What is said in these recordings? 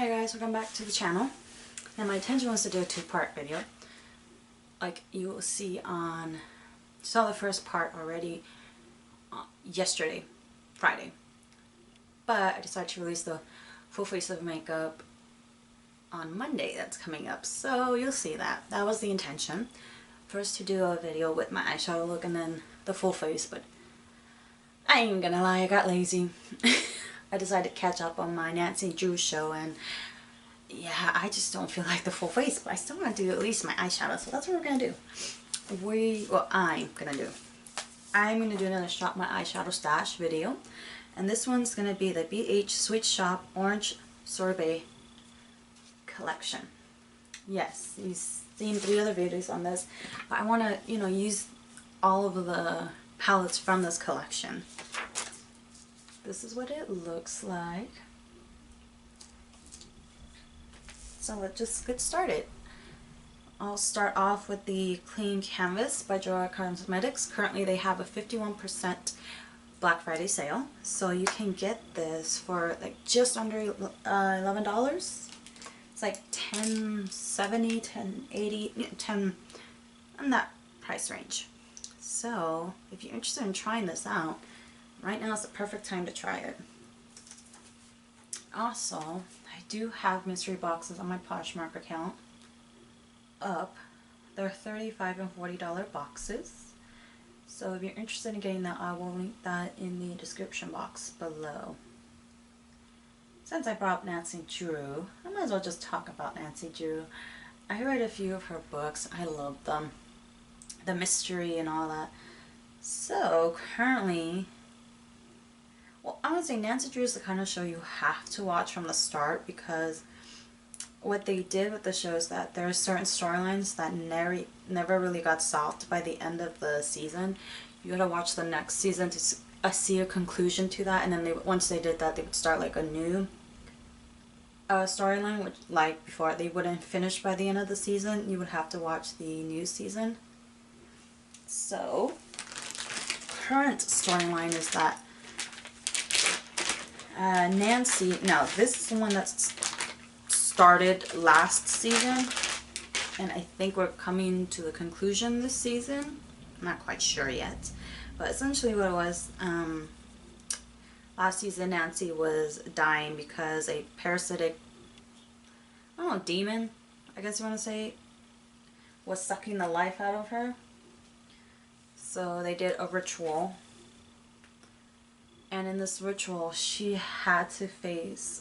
Hi guys, welcome back to the channel. And my intention was to do a two-part video. Like you will see on, saw the first part already yesterday, Friday. But I decided to release the full face of makeup on Monday that's coming up. So you'll see that. That was the intention. First to do a video with my eyeshadow look and then the full face, but I ain't gonna lie, I got lazy. I decided to catch up on my Nancy Drew show, and yeah, I just don't feel like the full face, but I still want to do at least my eyeshadow, so that's what we're gonna do. I'm gonna do another Shop My Eyeshadow Stash video, and this one's gonna be the BH Sweet Shop Orange Sorbet collection. Yes, you've seen 3 other videos on this, but I want to, use all of the palettes from this collection. This is what it looks like. So let's just get started. I'll start off with the Clean Canvas by Joy Cosmetics. Currently they have a 51% Black Friday sale. So you can get this for like just under $11. It's like $10.70, $10.80, 10 in that price range. So if you're interested in trying this out, right now is the perfect time to try it. Also, I do have mystery boxes on my Poshmark account up. They're $35 and $40 boxes. So if you're interested in getting that, I will link that in the description box below. Since I brought up Nancy Drew, I might as well just talk about Nancy Drew. I read a few of her books. I love them. The mystery and all that. So currently, well, I would say Nancy Drew is the kind of show you have to watch from the start, because what they did with the show is that there are certain storylines that never really got solved by the end of the season. You gotta watch the next season to see a conclusion to that, and then once they did that, they would start like a new storyline, which like before they wouldn't finish by the end of the season. You would have to watch the new season. So current storyline is that Nancy, no, this is the one that started last season, and I think we're coming to the conclusion this season. I'm not quite sure yet, but essentially what it was, last season Nancy was dying because a parasitic, I don't know, demon, I guess you want to say, was sucking the life out of her. So they did a ritual. And in this ritual, she had to face,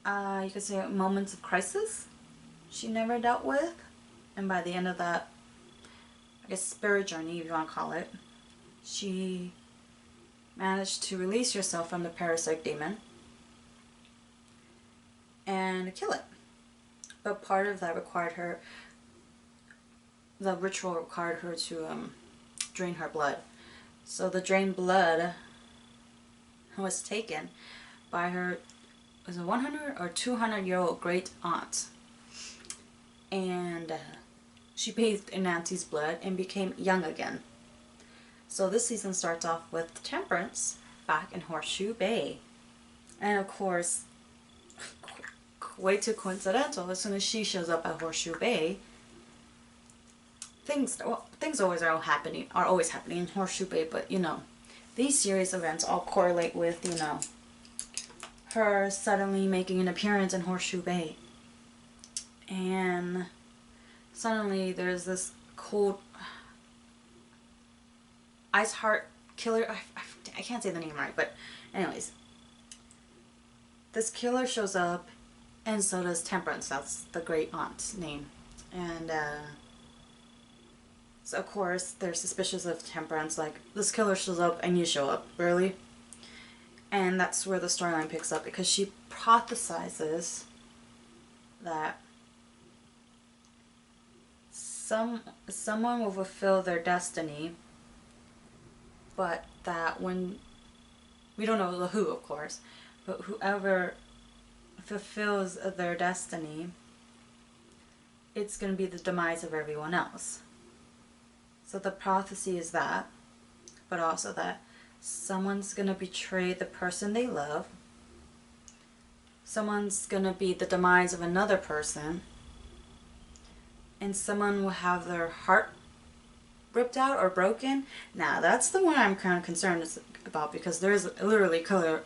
you could say, moments of crisis she never dealt with. And by the end of that, I guess, spirit journey, if you want to call it, she managed to release herself from the parasitic demon and kill it. But part of that required her, the ritual required her to drain her blood. So the drained blood was taken by her, was a 100 or 200-year-old great aunt, and she bathed in Nancy's blood and became young again. So this season starts off with Temperance back in Horseshoe Bay, and of course, way too coincidental, as soon as she shows up at Horseshoe Bay, things always are always happening in Horseshoe Bay, but these series events all correlate with, her suddenly making an appearance in Horseshoe Bay. And suddenly there's this cold ice heart killer, I can't say the name right, but anyways, this killer shows up, and so does Temperance, that's the great aunt's name. And so of course they're suspicious of Temperance, like, this killer shows up and you show up, really? And that's where the storyline picks up, because she prophesizes that someone will fulfill their destiny, but that when, we don't know the who, of course, but whoever fulfills their destiny, it's going to be the demise of everyone else. So the prophecy is that, but also that someone's going to betray the person they love, someone's gonna be the demise of another person, and someone will have their heart ripped out or broken. Now that's the one I'm kind of concerned about, because there's literally color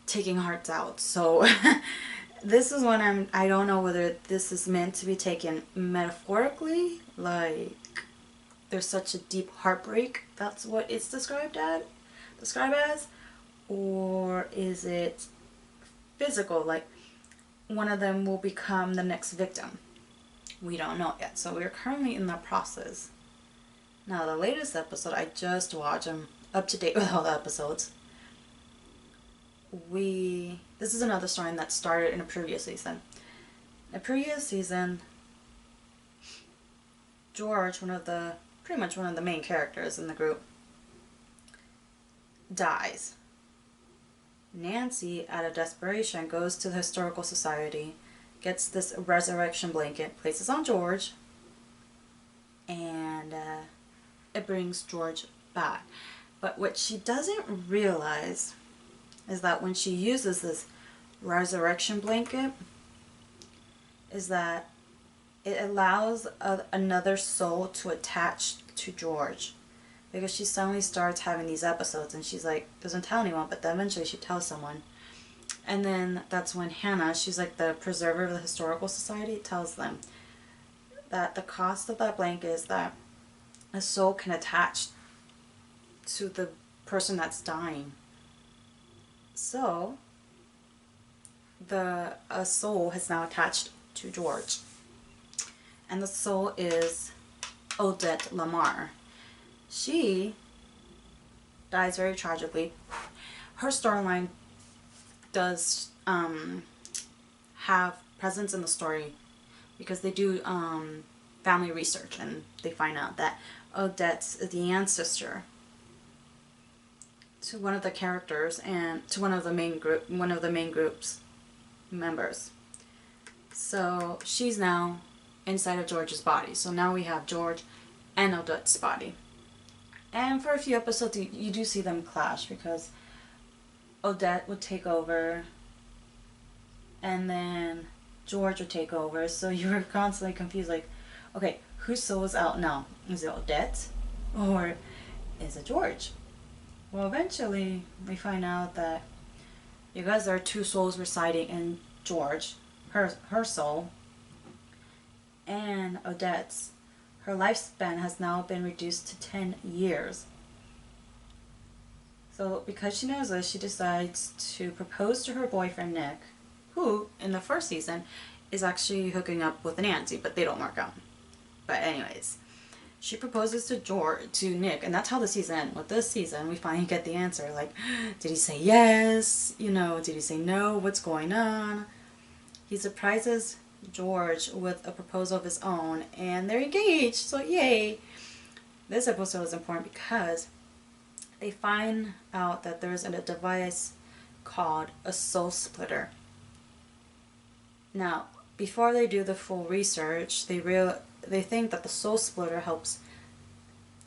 taking hearts out. So this is one I don't know whether this is meant to be taken metaphorically, like there's such a deep heartbreak, that's what it's described as, or is it physical, like one of them will become the next victim. We don't know yet, so we're currently in that process. Now the latest episode I just watched, I'm up to date with all the episodes. This is another story that started in a previous season. In a previous season, George, pretty much one of the main characters in the group, dies. Nancy, out of desperation, goes to the Historical Society, gets this resurrection blanket, places on George, and it brings George back. But what she doesn't realize is that when she uses this resurrection blanket, is that it allows another soul to attach to George. Because she suddenly starts having these episodes and she's like, doesn't tell anyone, but then eventually she tells someone. And then that's when Hannah, she's like the preserver of the Historical Society, tells them that the cost of that blanket is that a soul can attach to the person that's dying. So a soul has now attached to George. And the soul is Odette Lamar. She dies very tragically. Her storyline does have presence in the story because they do family research and they find out that Odette is the ancestor to one of the characters and to one of the main group's members. So she's now inside of George's body. So now we have George and Odette's body. And for a few episodes you do see them clash because Odette would take over and then George would take over. So you were constantly confused, like, okay, whose soul is out now? Is it Odette or is it George? Well, eventually we find out that because there are two souls residing in George, her soul and Odette's, her lifespan has now been reduced to 10 years. So because she knows this, she decides to propose to her boyfriend Nick, who in the first season is actually hooking up with Nancy, but they don't work out. But anyways, she proposes to Nick, and that's how the season ends. With this season, we finally get the answer. Like, did he say yes? You know, did he say no? What's going on? He surprises George with a proposal of his own, and they're engaged. So yay! This episode is important because they find out that there's a device called a soul splitter. Now, before they do the full research, they think that the soul splitter helps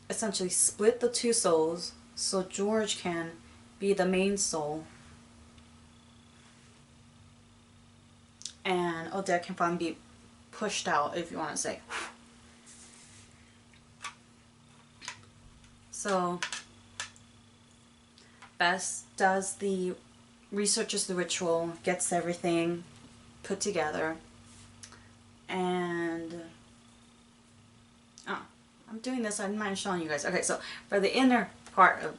essentially split the two souls so George can be the main soul and Odette can finally be pushed out, if you want to say. So Bess researches the ritual, gets everything put together, and I'm doing this, I'm not showing you guys. Okay, so for the inner part of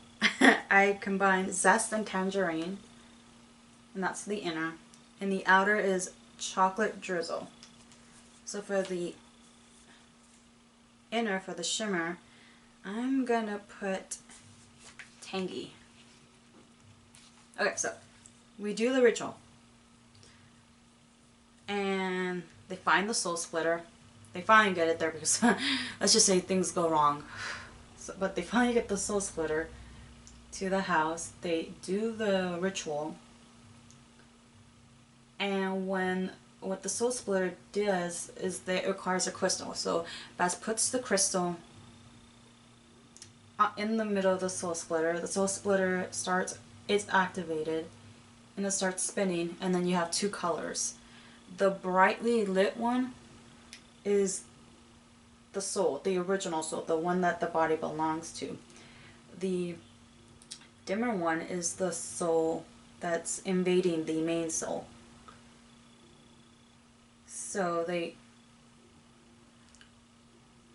I combined zest and tangerine, and that's the inner, and the outer is chocolate drizzle. So for the inner, for the shimmer, I'm gonna put tangy. Okay, so we do the ritual and they find the soul splitter. They finally get it there because let's just say things go wrong. So, but they finally get the soul splitter to the house. They do the ritual, and what the soul splitter does is that it requires a crystal. So Bess puts the crystal in the middle of the soul splitter. The soul splitter it's activated, and it starts spinning, and then you have two colors. The brightly lit one is the soul, the original soul, the one that the body belongs to. The dimmer one is the soul that's invading the main soul. So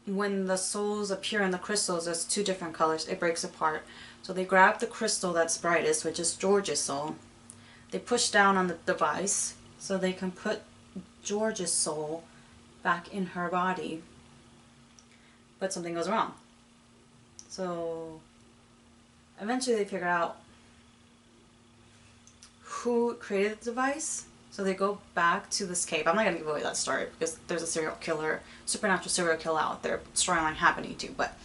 when the souls appear in the crystals, there's two different colors. It breaks apart. So they grab the crystal that's brightest, which is George's soul. They push down on the device so they can put George's soul back in her body. But something goes wrong. So eventually they figure out who created the device. So they go back to this cave. I'm not going to give away that story because there's a serial killer, supernatural serial killer out there, storyline happening too. But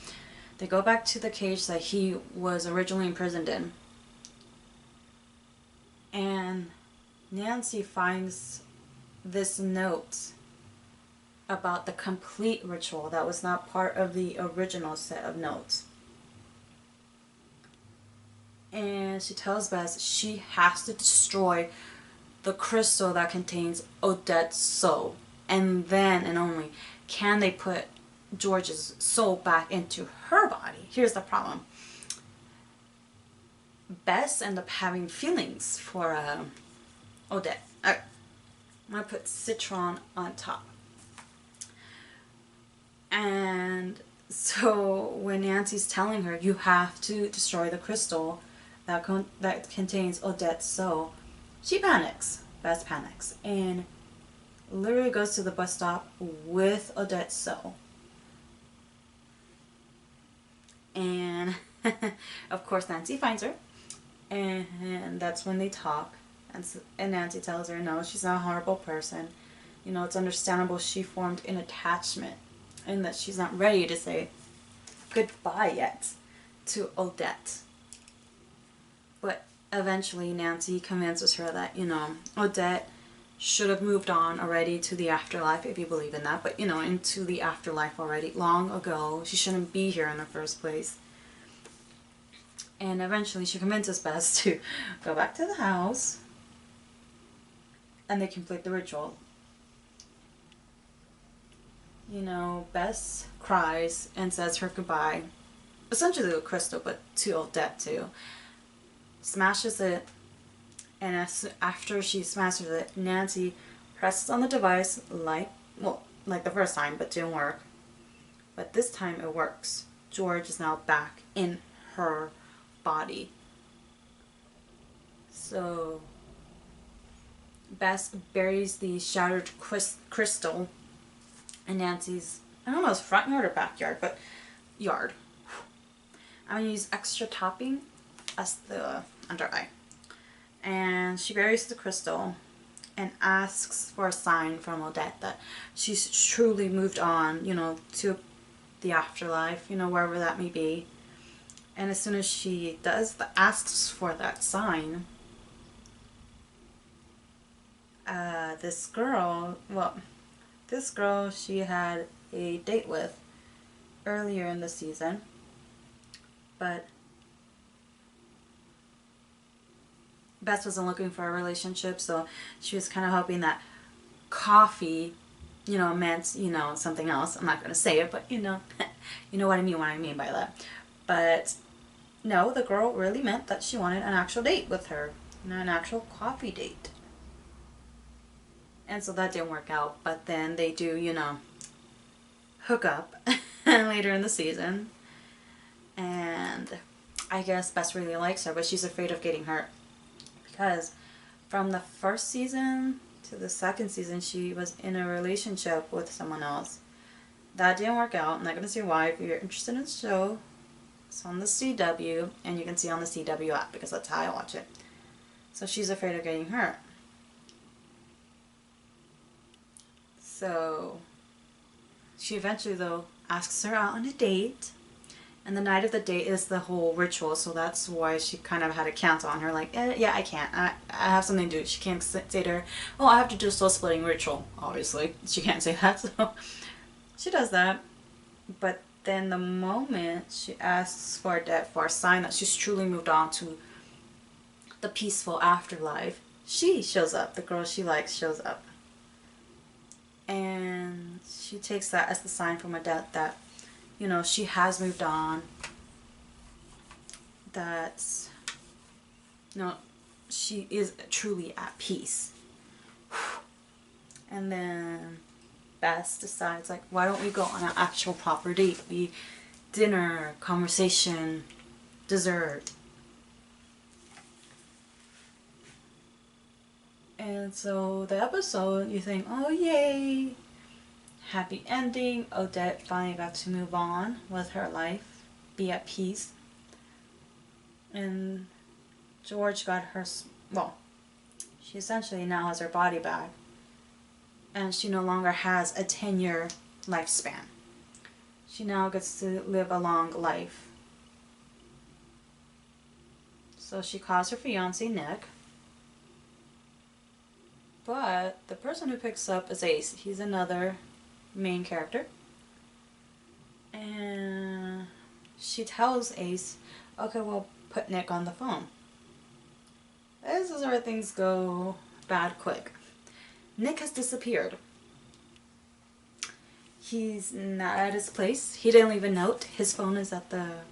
they go back to the cage that he was originally imprisoned in. And Nancy finds this note about the complete ritual that was not part of the original set of notes. And she tells Bess she has to destroy the crystal that contains Odette's soul, and then and only can they put George's soul back into her body. Here's the problem. Bess ended up having feelings for Odette. I'm going to put citron on top. And so when Nancy's telling her, you have to destroy the crystal that contains Odette's soul, she panics. Bess panics. And literally goes to the bus stop with Odette's soul. And of course Nancy finds her. And that's when they talk. And Nancy tells her, no, she's not a horrible person. You know, it's understandable she formed an attachment. And that she's not ready to say goodbye yet to Odette. But eventually Nancy convinces her that, you know, Odette should have moved on already to the afterlife, if you believe in that. But, you know, into the afterlife already long ago. She shouldn't be here in the first place. And eventually she convinces Bess to go back to the house. And they complete the ritual. You know, Bess cries and says her goodbye. Essentially to Crystal, but to Odette too. Smashes it. And after she smashes it, Nancy presses on the device like the first time, but didn't work. But this time it works. George is now back in her body. So Bess buries the shattered crystal in Nancy's, I don't know, it's front yard or backyard, but yard. I'm going to use extra topping as the under eye. And she buries the crystal and asks for a sign from Odette that she's truly moved on, you know, to the afterlife, you know, wherever that may be. And as soon as she asks for that sign, this girl she had a date with earlier in the season, but Bess wasn't looking for a relationship, so she was kind of hoping that coffee, you know, meant, you know, something else. I'm not going to say it, but you know, you know what I mean by that. But no, the girl really meant that she wanted an actual date with her, you know, an actual coffee date. And so that didn't work out, but then they do, you know, hook up later in the season. And I guess Bess really likes her, but she's afraid of getting hurt. Because from the first season to the second season, she was in a relationship with someone else. That didn't work out. I'm not going to say why. If you're interested in the show, it's on the CW, and you can see on the CW app, because that's how I watch it. So she's afraid of getting hurt. So she eventually, though, asks her out on a date. And the night of the date is the whole ritual, so that's why she kind of had to cancel on her. Like, yeah, I can't. I have something to do. She can't say to her, oh, I have to do a soul-splitting ritual. Obviously, she can't say that, so she does that. But then the moment she asks for a sign that she's truly moved on to the peaceful afterlife, she shows up. The girl she likes shows up. And she takes that as the sign from Odette that, you know, she has moved on. That, you know, she is truly at peace. And then Bess decides, like, why don't we go on an actual proper date? Dinner, conversation, dessert. And so the episode, you think, oh yay, happy ending. Odette finally got to move on with her life, be at peace. And George got her, well, she essentially now has her body back. And she no longer has a 10-year lifespan. She now gets to live a long life. So she calls her fiancé, Nick. But the person who picks up is Ace. He's another main character. And she tells Ace, okay, well, put Nick on the phone. This is where things go bad quick. Nick has disappeared. He's not at his place. He didn't leave a note. His phone is at the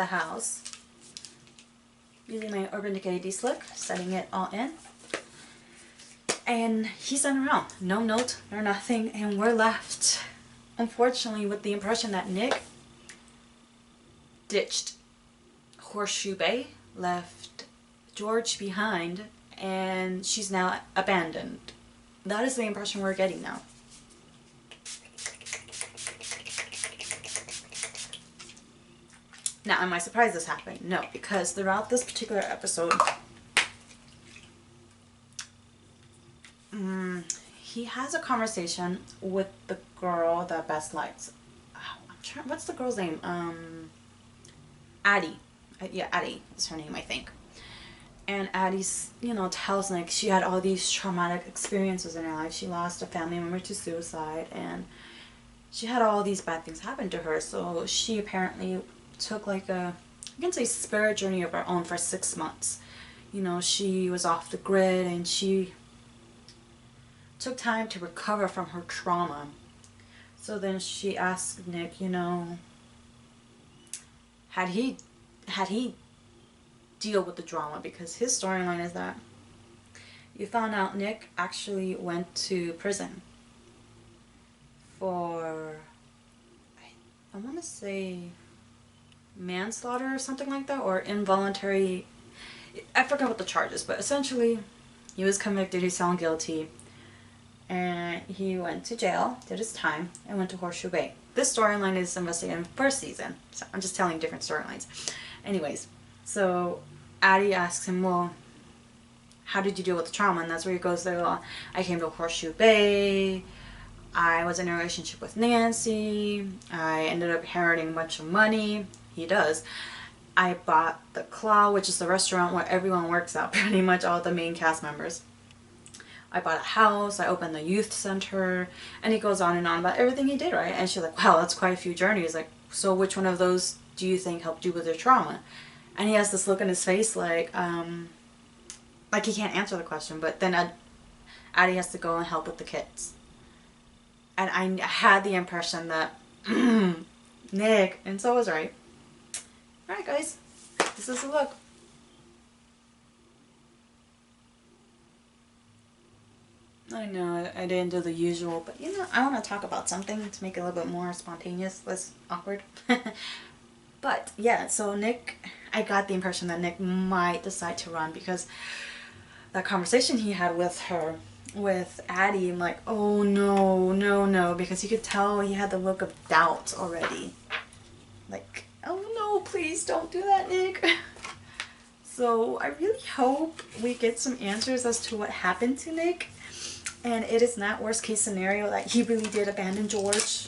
house. Using my Urban Decay D-Slick, setting it all in. And he's unaround. No note, nor nothing. And we're left, unfortunately, with the impression that Nick ditched Horseshoe Bay, left George behind, and she's now abandoned. That is the impression we're getting now. Now, am I surprised this happened? No, because throughout this particular episode, he has a conversation with the girl that Bess likes. I'm trying, what's the girl's name? Addie. Yeah, Addie is her name, I think. And Addie's, you know, tells Nick she had all these traumatic experiences in her life. She lost a family member to suicide, and she had all these bad things happen to her. So she apparently took like a, you can say, spirit journey of her own for 6 months. You know, she was off the grid, and she took time to recover from her trauma. So then she asked Nick, you know, had he deal with the drama, because his storyline is that you found out Nick actually went to prison for, I want to say, manslaughter or something like that, or involuntary, I forgot what the charge is, but essentially he was convicted, he's found guilty, and he went to jail, did his time, and went to Horseshoe Bay. This storyline is investigated in the first season, so I'm just telling different storylines. Anyways, so Addie asks him, well, how did you deal with the trauma? And that's where he goes there, well, I came to Horseshoe Bay, I was in a relationship with Nancy, I ended up inheriting a bunch of money. He does. I bought the Claw, which is the restaurant where everyone works at, pretty much all the main cast members. I bought a house, I opened the youth center, and he goes on and on about everything he did, right? And she's like, wow, that's quite a few journeys. Like, so which one of those do you think helped you with your trauma? And he has this look on his face like he can't answer the question, but then Addie has to go and help with the kids. And I had the impression that Nick, and so I was right. Alright guys, this is a look. I know I didn't do the usual, but you know, I want to talk about something to make it a little bit more spontaneous, less awkward. But yeah, so Nick, I got the impression that Nick might decide to run, because that conversation he had with her, with Addie, I'm like, oh no, no, no, because you could tell he had the look of doubt already. Like, oh no, please don't do that, Nick. So I really hope we get some answers as to what happened to Nick. And it is not worst case scenario that he really did abandon George.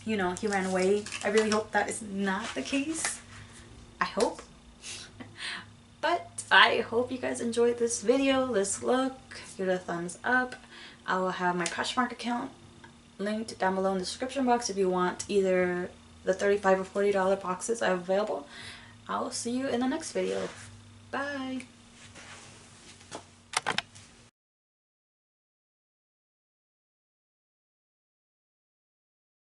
You know, he ran away. I really hope that is not the case. I hope. But I hope you guys enjoyed this video, this look. Give it a thumbs up. I will have my Poshmark account linked down below in the description box if you want either the $35 or $40 boxes I have available. I will see you in the next video. Bye.